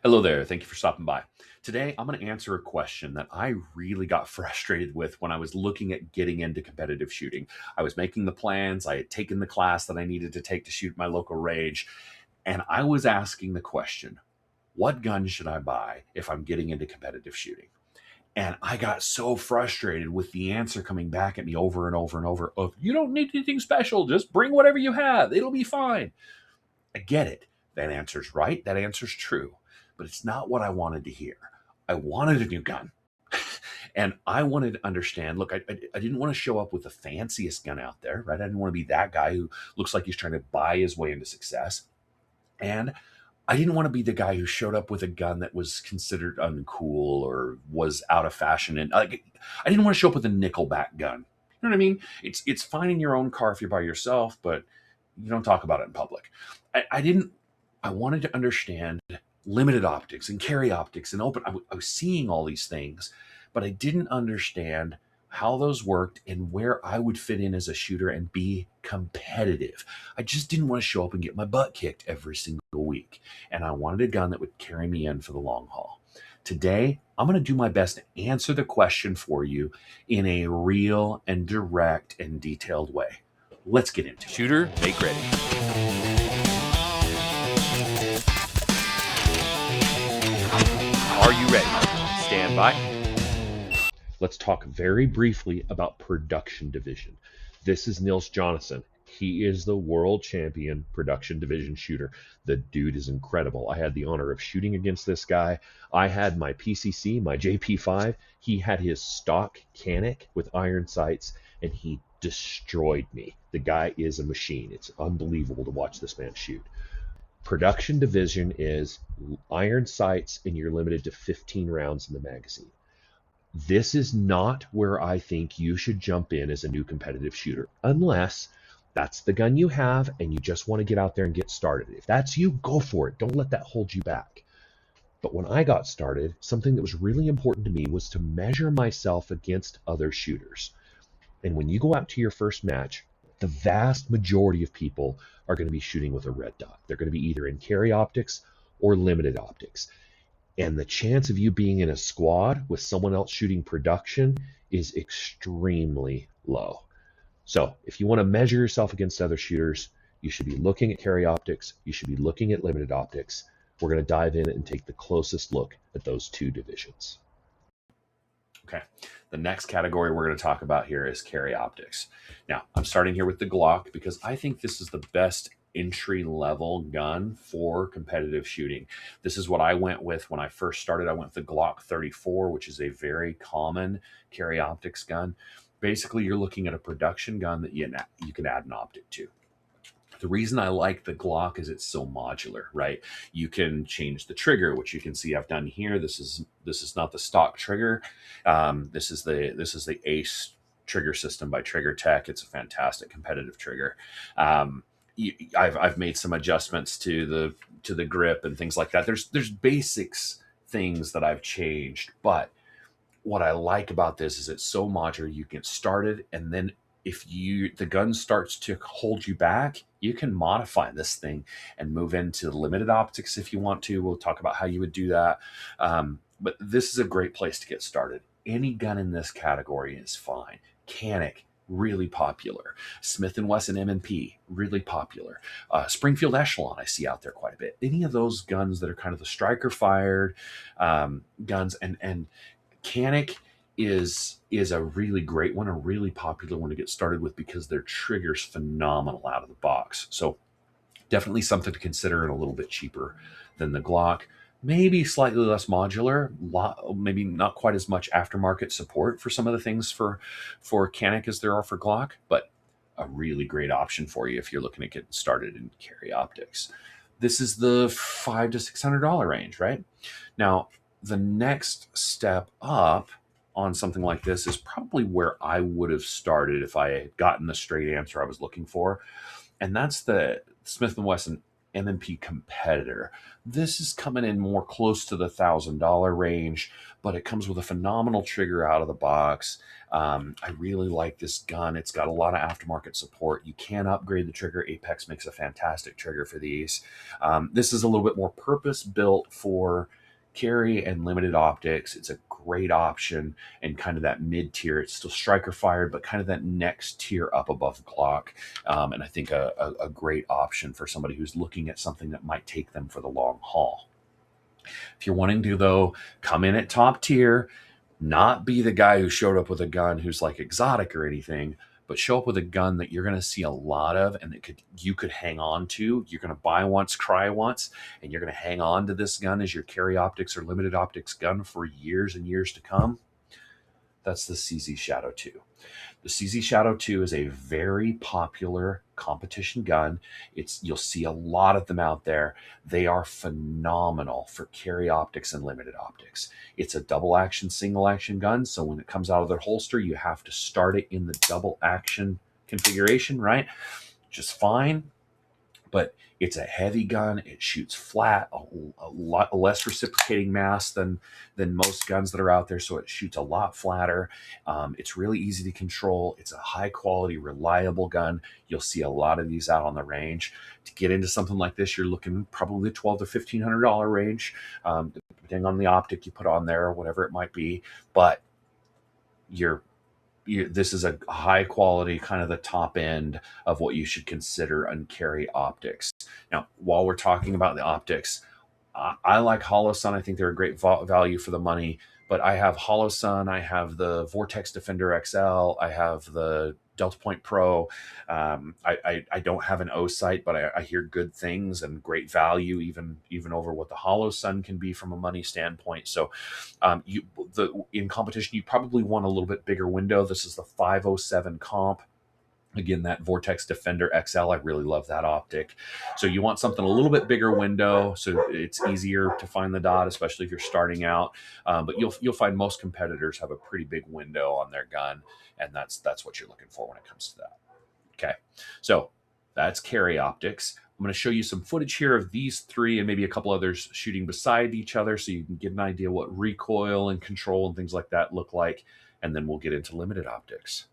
Hello there. Thank you for stopping by. Today, I'm going to answer a question that I really got frustrated with when I was looking at getting into competitive shooting. I was making the plans, I had taken the class that I needed to take to shoot my local range, and I was asking the question, what gun should I buy if I'm getting into competitive shooting? And I got so frustrated with the answer coming back at me over and over and over of, you don't need anything special, just bring whatever you have, it'll be fine. I get it. That answer's right. That answer's true. But it's not what I wanted to hear. I wanted a new gun. And I wanted to understand, look, I didn't want to show up with the fanciest gun out there, right? I didn't want to be that guy who looks like he's trying to buy his way into success. And I didn't want to be the guy who showed up with a gun that was considered uncool or was out of fashion. And I didn't want to show up with a nickelback gun. You know what I mean? It's fine in your own car if you're by yourself, but you don't talk about it in public. I wanted to understand limited optics and carry optics and open. I was seeing all these things, but I didn't understand how those worked and where I would fit in as a shooter and be competitive. I just didn't want to show up and get my butt kicked every single week. And I wanted a gun that would carry me in for the long haul. Today, I'm going to do my best to answer the question for you in a real and direct and detailed way. Let's get into it. Shooter, make ready. Are you ready? Stand by. Let's talk very briefly about production division. This is Nils Jonasson. He is the world champion production division shooter. The dude is incredible. I had the honor of shooting against this guy. I had my PCC, my JP5. He had his stock Canic with iron sights, and he destroyed me. The guy is a machine. It's unbelievable to watch this man shoot. Production division is iron sights, and you're limited to 15 rounds in the magazine. This is not where I think you should jump in as a new competitive shooter, unless that's the gun you have and you just want to get out there and get started. If that's you, go for it. Don't let that hold you back. But when I got started, something that was really important to me was to measure myself against other shooters. And when you go out to your first match, the vast majority of people are going to be shooting with a red dot. They're going to be either in carry optics or limited optics. And the chance of you being in a squad with someone else shooting production is extremely low. So if you want to measure yourself against other shooters, you should be looking at carry optics. You should be looking at limited optics. We're going to dive in and take the closest look at those two divisions. Okay, the next category we're going to talk about here is carry optics. Now, I'm starting here with the Glock because I think this is the best entry-level gun for competitive shooting. This is what I went with when I first started. I went with the Glock 34, which is a very common carry optics gun. Basically, you're looking at a production gun that you can add an optic to. The reason I like the Glock is it's so modular, right? You can change the trigger, which you can see I've done here. This is not the stock trigger. This is the Ace trigger system by Trigger Tech. It's a fantastic competitive trigger. I've made some adjustments to the grip and things like that. There's basics things that I've changed, but what I like about this is it's so modular. You get started, and then if the gun starts to hold you back, you can modify this thing and move into limited optics if you want to. We'll talk about how you would do that. But this is a great place to get started. Any gun in this category is fine. Canic, really popular. Smith & Wesson M&P, really popular. Springfield Echelon, I see out there quite a bit. Any of those guns that are kind of the striker fired guns, and Canic is a really great one, a really popular one to get started with because their trigger's phenomenal out of the box. So definitely something to consider and a little bit cheaper than the Glock. Maybe slightly less modular, maybe not quite as much aftermarket support for some of the things for Canic as there are for Glock, but a really great option for you if you're looking at getting started in carry optics. This is the $500 to $600 range, right? Now, the next step up on something like this is probably where I would have started if I had gotten the straight answer I was looking for. And that's the Smith & Wesson M&P Competitor. This is coming in more close to the $1,000 range, but it comes with a phenomenal trigger out of the box. I really like this gun. It's got a lot of aftermarket support. You can upgrade the trigger. Apex makes a fantastic trigger for these. This is a little bit more purpose-built for carry and limited optics. It's a great option and kind of that mid-tier. It's still striker fired, but kind of that next tier up above Glock. And I think a great option for somebody who's looking at something that might take them for the long haul. If you're wanting to, though, come in at top tier, not be the guy who showed up with a gun who's like exotic or anything, but show up with a gun that you're going to see a lot of and that you could hang on to. You're going to buy once, cry once, and you're going to hang on to this gun as your carry optics or limited optics gun for years and years to come. That's the CZ Shadow 2. The CZ Shadow 2 is a very popular competition gun. You'll see a lot of them out there. They are phenomenal for carry optics and limited optics. It's a double action, single action gun. So when it comes out of their holster, you have to start it in the double action configuration, right? Just fine. But it's a heavy gun. It shoots flat, a lot less reciprocating mass than most guns that are out there. So it shoots a lot flatter. It's really easy to control. It's a high quality, reliable gun. You'll see a lot of these out on the range. To get into something like this, you're looking probably $1,200 to $1,500 range, depending on the optic you put on there or whatever it might be. But this is a high quality, kind of the top end of what you should consider on carry optics. Now, while we're talking about the optics, I like Holosun. I think they're a great value for the money, but I have Holosun. I have the Vortex Defender XL. I have the Delta Point Pro. I don't have an O sight, but I hear good things and great value, even over what the Holosun can be from a money standpoint. So in competition, you probably want a little bit bigger window. This is the 507 comp. Again, that Vortex Defender XL, I really love that optic. So you want something a little bit bigger window, so it's easier to find the dot, especially if you're starting out. But you'll find most competitors have a pretty big window on their gun, and that's what you're looking for when it comes to that. Okay, so that's carry optics. I'm going to show you some footage here of these three and maybe a couple others shooting beside each other, so you can get an idea what recoil and control and things like that look like, and then we'll get into limited optics.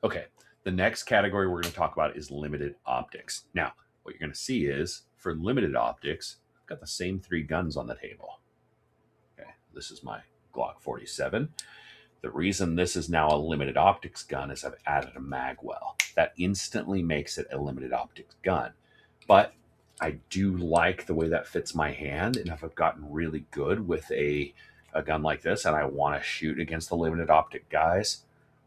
Okay, the next category we're going to talk about is limited optics. Now, what you're going to see is, for limited optics, I've got the same three guns on the table. Okay, this is my Glock 47. The reason this is now a limited optics gun is I've added a magwell. That instantly makes it a limited optics gun. But I do like the way that fits my hand, and if I've gotten really good with a gun like this and I want to shoot against the limited optic guys,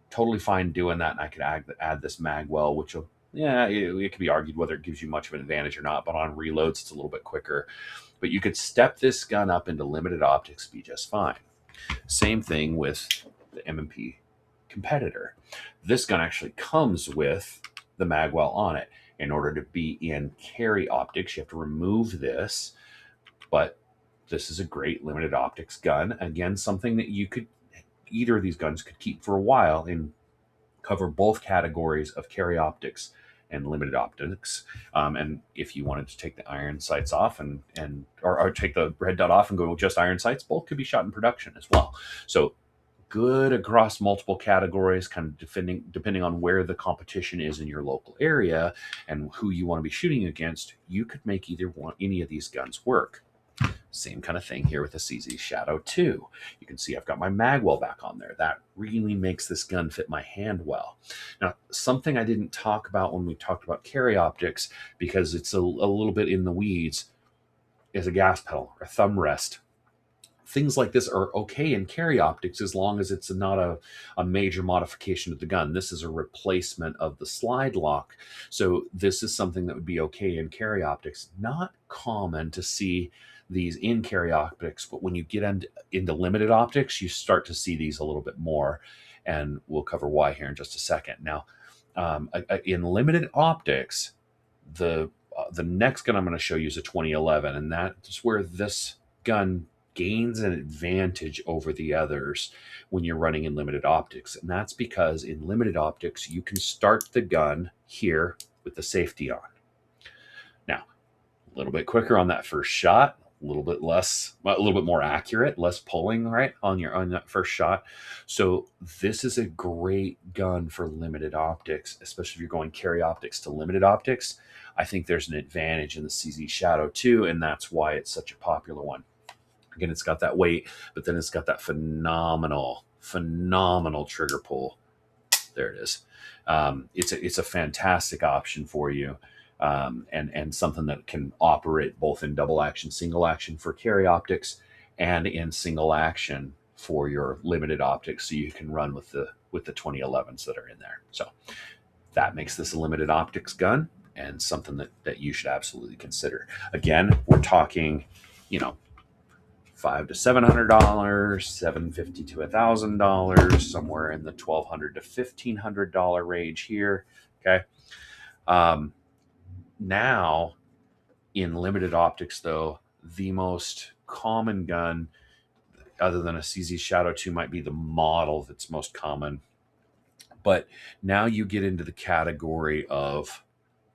totally fine doing that, and I could add this magwell, which will Yeah, it could be argued whether it gives you much of an advantage or not, but on reloads, it's a little bit quicker. But you could step this gun up into limited optics, be just fine. Same thing with the M&P Competitor. This gun actually comes with the magwell on it. In order to be in carry optics, you have to remove this, but this is a great limited optics gun. Again, something that you could, either of these guns could keep for a while and cover both categories of carry optics and limited optics. And if you wanted to take the iron sights off or take the red dot off and go with just iron sights, both could be shot in production as well. So good across multiple categories, kind of depending on where the competition is in your local area and who you want to be shooting against. You could make any of these guns work. Same kind of thing here with the CZ Shadow 2. You can see I've got my magwell back on there. That really makes this gun fit my hand well. Now, something I didn't talk about when we talked about carry optics, because it's a little bit in the weeds, is a gas pedal or thumb rest. Things like this are okay in carry optics as long as it's not a major modification of the gun. This is a replacement of the slide lock. So this is something that would be okay in carry optics. Not common to see these in carry optics, but when you get into limited optics, you start to see these a little bit more. And we'll cover why here in just a second. Now, in limited optics, the next gun I'm going to show you is a 2011, and that's where this gun gains an advantage over the others when you're running in limited optics. And that's because in limited optics, you can start the gun here with the safety on. Now, a little bit quicker on that first shot, a little bit more accurate, less pulling right on that first shot. So this is a great gun for limited optics, especially if you're going carry optics to limited optics. I think there's an advantage in the CZ Shadow 2, and that's why it's such a popular one. Again, it's got that weight, but then it's got that phenomenal trigger pull. There it is. It's a fantastic option for you, and something that can operate both in double action, single action for carry optics, and in single action for your limited optics. So you can run with the 2011s that are in there. So that makes this a limited optics gun and something that you should absolutely consider. Again, we're talking, $500 to $700, $750 to $1,000, somewhere in the $1,200 to $1,500 range here. Okay. Now, in limited optics, though, the most common gun, other than a CZ Shadow 2, might be the model that's most common. But now you get into the category of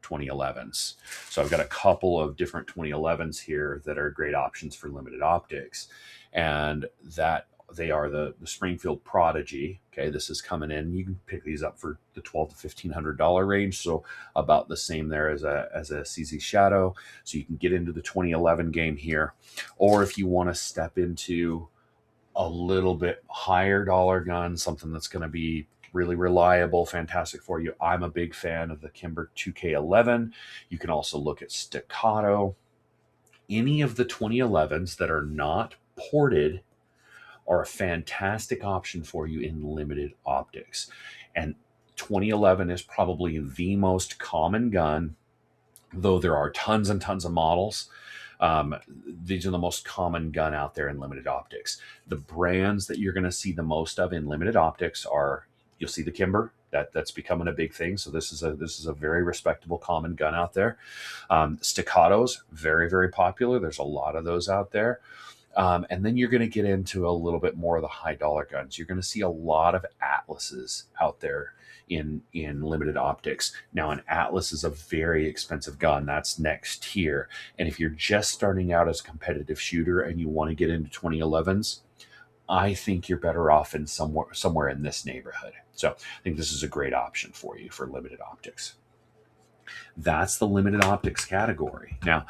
2011s. So I've got a couple of different 2011s here that are great options for limited optics, and that they are the Springfield Prodigy. Okay, this is coming in. You can pick these up for the $1,200 to $1,500 range, so about the same there as a CZ Shadow. So you can get into the 2011 game here, or if you want to step into a little bit higher dollar gun, something that's going to be really reliable, fantastic for you. I'm a big fan of the Kimber 2K11. You can also look at Staccato. Any of the 2011s that are not ported are a fantastic option for you in limited optics. And 2011 is probably the most common gun, though there are tons and tons of models. These are the most common gun out there in limited optics. The brands that you're going to see the most of in limited optics are, you'll see the Kimber. That's becoming a big thing. So this is a very respectable common gun out there. Staccatos, very, very popular. There's a lot of those out there. And then you're going to get into a little bit more of the high dollar guns. You're going to see a lot of Atlases out there in limited optics. Now, an Atlas is a very expensive gun. That's next tier. And if you're just starting out as a competitive shooter and you want to get into 2011s, I think you're better off in somewhere in this neighborhood. So I think this is a great option for you for limited optics. That's the limited optics category. Now,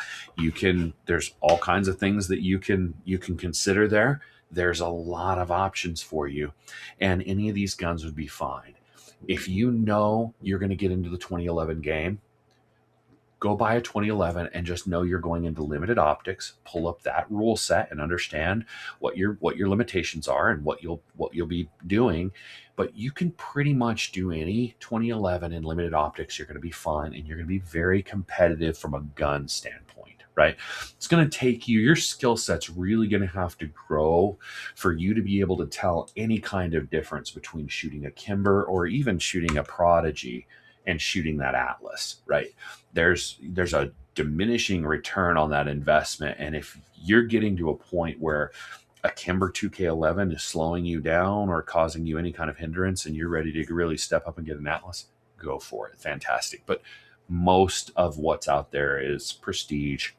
there's all kinds of things that you can consider there. There's a lot of options for you, and any of these guns would be fine. If you know you're going to get into the 2011 game, go buy a 2011 and just know you're going into limited optics. Pull up that rule set and understand what your limitations are and what you'll be doing. But you can pretty much do any 2011 in limited optics. You're going to be fine, and you're going to be very competitive from a gun standpoint, right? It's going to take you, your skill set's really going to have to grow for you to be able to tell any kind of difference between shooting a Kimber or even shooting a Prodigy and shooting that Atlas, right? There's a diminishing return on that investment. And if you're getting to a point where a Kimber 2K11 is slowing you down or causing you any kind of hindrance and you're ready to really step up and get an Atlas, go for it. Fantastic. But most of what's out there is prestige.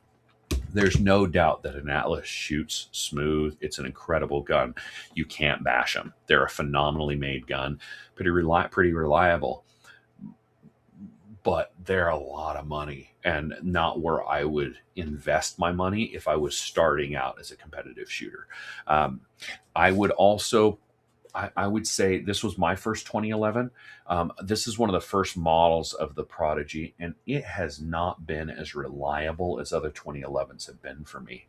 There's no doubt that an Atlas shoots smooth. It's an incredible gun. You can't bash them. They're a phenomenally made gun, pretty reliable. But they're a lot of money and not where I would invest my money if I was starting out as a competitive shooter. I would also, I would say this was my first 2011. This is one of the first models of the Prodigy, and it has not been as reliable as other 2011s have been for me.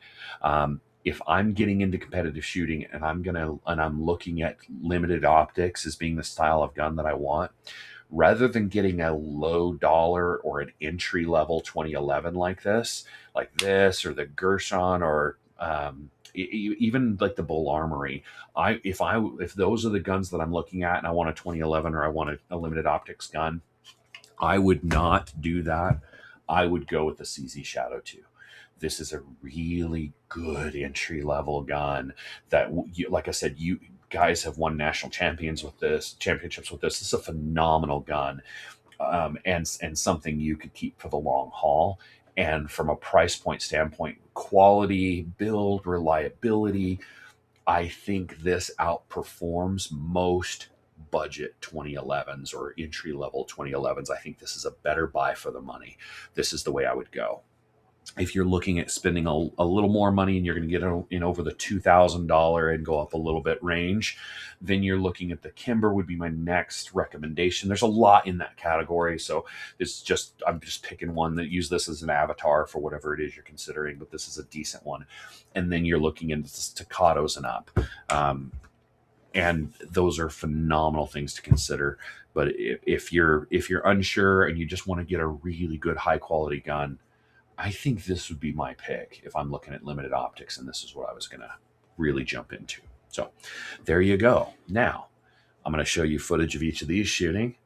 If I'm getting into competitive shooting and I'm looking at limited optics as being the style of gun that I want, rather than getting a low dollar or an entry level 2011 like this or the Gershon or even like the Bull Armory, if those are the guns that I'm looking at and I want a 2011 or I want a limited optics gun, I would not do that. I would go with the CZ Shadow 2. This is a really good entry level gun that, like I said, you guys have won national championships with this. This is a phenomenal gun, and something you could keep for the long haul. And from a price point standpoint, quality, build, reliability, I think this outperforms most budget 2011s or entry level 2011s. I think this is a better buy for the money. This is the way I would go. If you're looking at spending a little more money and you're going to get in over the $2,000 and go up a little bit range, then you're looking at the Kimber would be my next recommendation. There's a lot in that category, so I'm just picking one that use this as an avatar for whatever it is you're considering, but this is a decent one. And then you're looking into staccatos and up. And those are phenomenal things to consider. But if you're unsure and you just want to get a really good high quality gun, I think this would be my pick if I'm looking at limited optics, and this is what I was going to really jump into. So there you go. Now I'm going to show you footage of each of these shooting.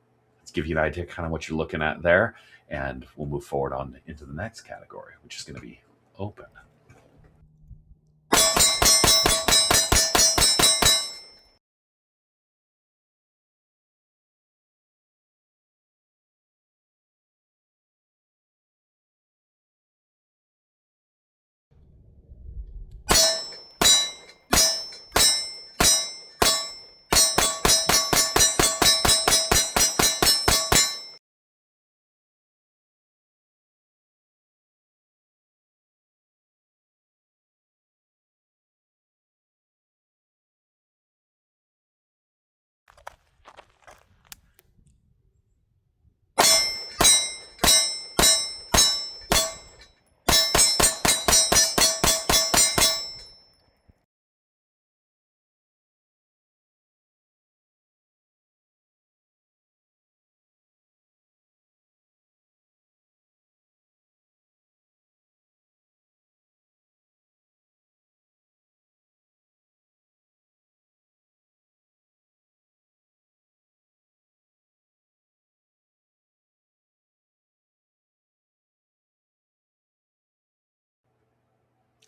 Let's give you an idea kind of what you're looking at there, and we'll move forward on into the next category, which is going to be open.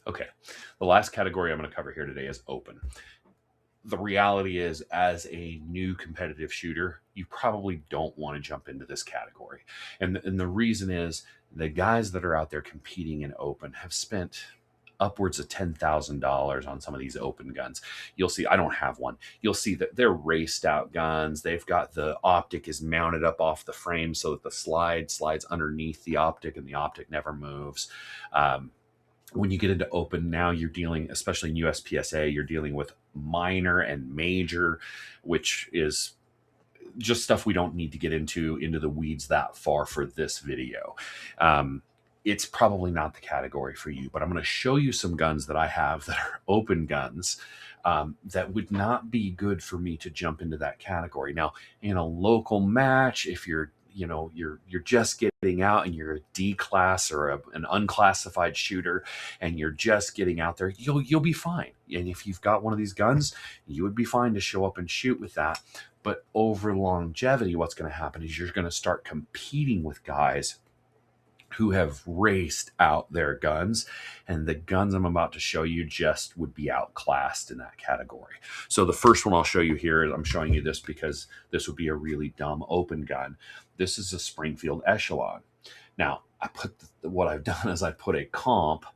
Okay, the last category I'm going to cover here today is open. The reality is, as a new competitive shooter, you probably don't want to jump into this category. And the reason is the guys that are out there competing in open have spent upwards of $10,000 on some of these open guns. You'll see, I don't have one. You'll see that they're raced out guns. They've got the optic is mounted up off the frame so that the slides underneath the optic and the optic never moves. When you get into open now, you're dealing, especially in USPSA, you're dealing with minor and major, which is just stuff we don't need to get into the weeds that far for this video. It's probably not the category for you, but I'm going to show you some guns that I have that are open guns that would not be good for me to jump into that category. Now, in a local match, if you're just getting out and you're a D class or an unclassified shooter and you're just getting out there, you'll be fine. And if you've got one of these guns, you would be fine to show up and shoot with that. But over longevity, what's going to happen is you're going to start competing with guys who have raced out their guns, and the guns I'm about to show you just would be outclassed in that category. So the first one I'll show you here is, I'm showing you this because this would be a really dumb open gun. This is a Springfield Echelon. Now, what I've done is I put a comp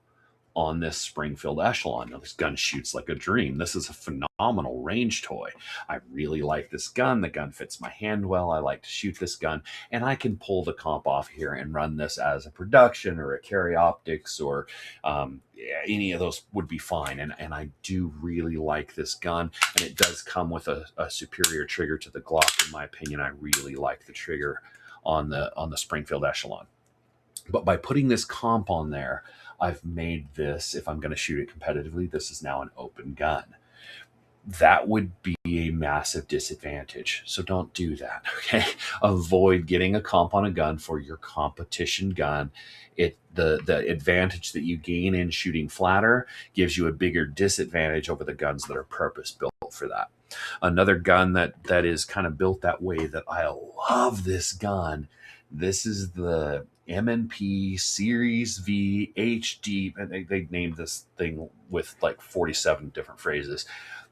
on this Springfield Echelon. Now, this gun shoots like a dream. This is a phenomenal range toy. I really like this gun. The gun fits my hand well. I like to shoot this gun, and I can pull the comp off here and run this as a production or a carry optics, or any of those would be fine. And I do really like this gun, and it does come with a superior trigger to the Glock. In my opinion, I really like the trigger on the Springfield Echelon. But by putting this comp on there, I've made this, if I'm going to shoot it competitively, this is now an open gun. That would be a massive disadvantage. So don't do that, okay? Avoid getting a comp on a gun for your competition gun. The advantage that you gain in shooting flatter gives you a bigger disadvantage over the guns that are purpose-built for that. Another gun that is kind of built that way, that I love this gun, this is the M&P Series V HD, and they named this thing with like 47 different phrases.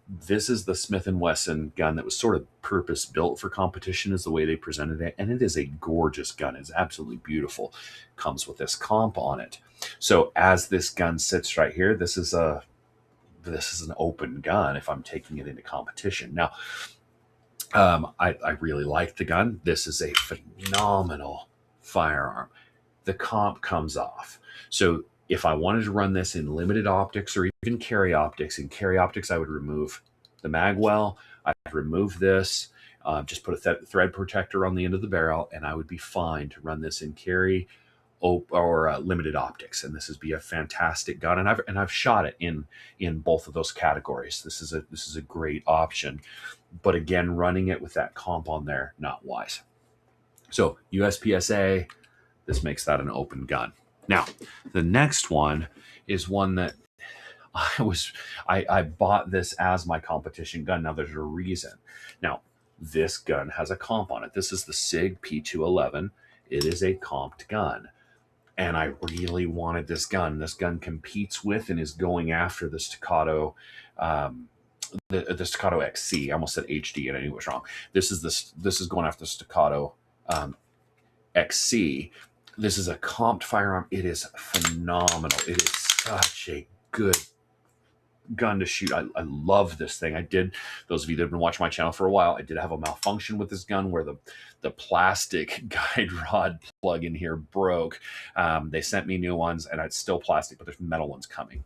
This is the Smith & Wesson gun that was sort of purpose built for competition, is the way they presented it, and it is a gorgeous gun. It's absolutely beautiful. Comes with this comp on it. So as this gun sits right here, this is an open gun if I'm taking it into competition. Now, I really like the gun. This is a phenomenal firearm. The comp comes off. So if I wanted to run this in limited optics or even carry optics, in carry optics, I would remove the mag well. I'd remove this, just put a thread protector on the end of the barrel, and I would be fine to run this in carry or limited optics. And this would be a fantastic gun. And I've shot it in both of those categories. This is a great option. But again, running it with that comp on there, not wise. So USPSA, this makes that an open gun. Now, the next one is one that I bought this as my competition gun. Now, there's a reason. Now, this gun has a comp on it. This is the Sig P211. It is a comped gun. And I really wanted this gun. This gun competes with and is going after the Staccato, the Staccato XC. I almost said HD and I knew it was wrong. This is going after the Staccato XC. This is a comped firearm. It is phenomenal. It is such a good gun to shoot. I love this thing. Those of you that have been watching my channel for a while, I did have a malfunction with this gun where the plastic guide rod plug in here broke. They sent me new ones, and it's still plastic, but there's metal ones coming.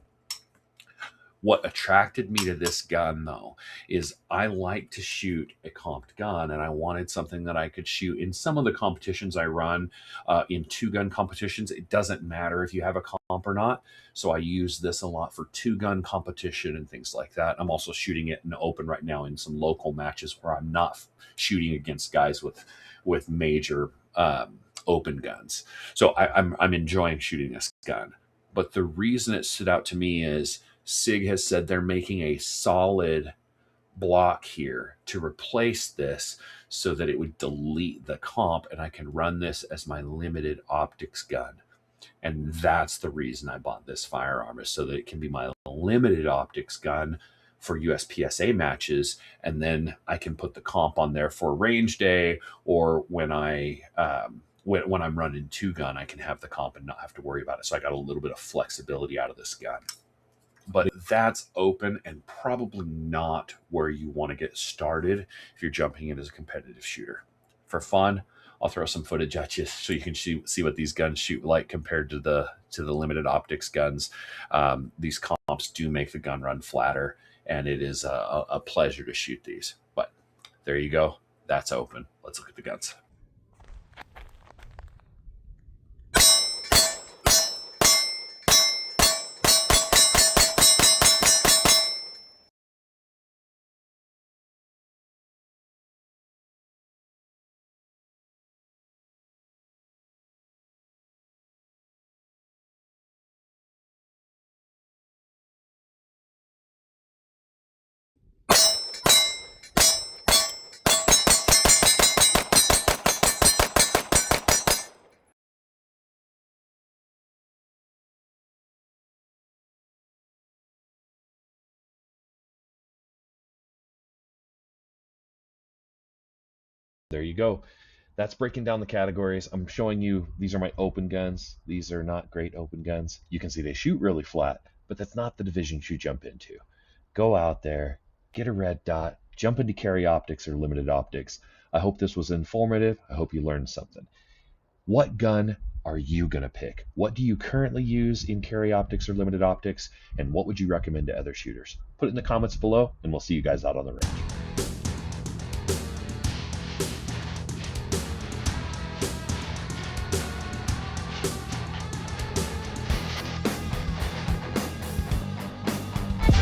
What attracted me to this gun, though, is I like to shoot a comped gun, and I wanted something that I could shoot in some of the competitions I run, in two-gun competitions. It doesn't matter if you have a comp or not, so I use this a lot for two-gun competition and things like that. I'm also shooting it in open right now in some local matches where I'm not shooting against guys with major open guns. So I'm enjoying shooting this gun. But the reason it stood out to me is Sig has said they're making a solid block here to replace this so that it would delete the comp and I can run this as my limited optics gun. And that's the reason I bought this firearm, is so that it can be my limited optics gun for USPSA matches, and then I can put the comp on there for range day, or when when I'm running two gun, I can have the comp and not have to worry about it. So I got a little bit of flexibility out of this gun. But that's open and probably not where you want to get started if you're jumping in as a competitive shooter. For fun, I'll throw some footage at you so you can see what these guns shoot like compared to the limited optics guns. These comps do make the gun run flatter, and it is a pleasure to shoot these. But there you go. That's open. Let's look at the guns. There you go. That's breaking down the categories. I'm showing you, these are my open guns. These are not great open guns. You can see they shoot really flat, but that's not the division you should jump into. Go out there, get a red dot, jump into carry optics or limited optics. I hope this was informative. I hope you learned something. What gun are you going to pick? What do you currently use in carry optics or limited optics? And what would you recommend to other shooters? Put it in the comments below, and we'll see you guys out on the range.